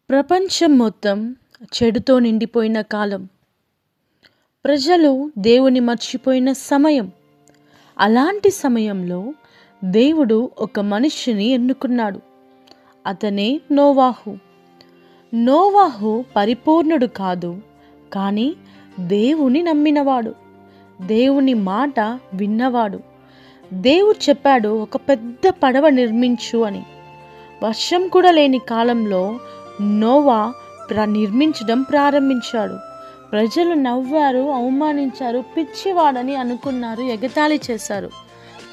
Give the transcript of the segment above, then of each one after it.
ప్రపంచం మొత్తం చెడుతో నిండిపోయిన కాలం. ప్రజలు దేవుని మర్చిపోయిన సమయం. అలాంటి సమయంలో దేవుడు ఒక మనిషిని ఎన్నుకున్నాడు. అతనే నోవాహు. నోవాహు పరిపూర్ణుడు కాదు, కానీ దేవుని నమ్మినవాడు, దేవుని మాట విన్నవాడు. దేవుడు చెప్పాడు, ఒక పెద్ద పడవ నిర్మించు అని. వర్షం కూడా లేని కాలంలో నోవా నిర్మించడం ప్రారంభించాడు. ప్రజలు నవ్వారు, అవమానించారు, పిచ్చివాడని అనుకున్నారు, ఎగతాళి చేశారు.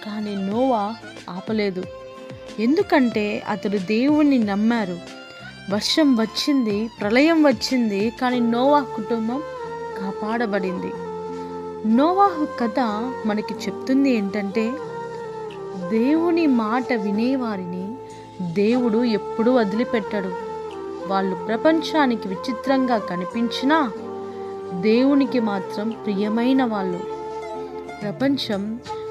కానీ నోవా ఆపలేదు. ఎందుకంటే అతడు దేవుణ్ణి నమ్మారు. వర్షం వచ్చింది, ప్రళయం వచ్చింది, కానీ నోవా కుటుంబం కాపాడబడింది. నోవాహు కథ మనకి చెప్తుంది ఏంటంటే, దేవుని మాట వినేవారిని దేవుడు ఎప్పుడూ వదిలిపెట్టడు. వాళ్ళు ప్రపంచానికి విచిత్రంగా కనిపించినా దేవునికి మాత్రం ప్రియమైన వాళ్ళు. ప్రపంచం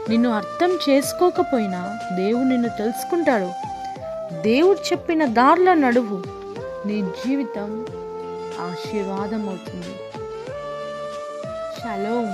నిన్ను అర్థం చేసుకోకపోయినా దేవుడు నిన్ను తెలుసుకుంటాడు. దేవుడు చెప్పిన దారిలో నడువు, నీ జీవితం ఆశీర్వాదం అవుతుంది. షలోమ్.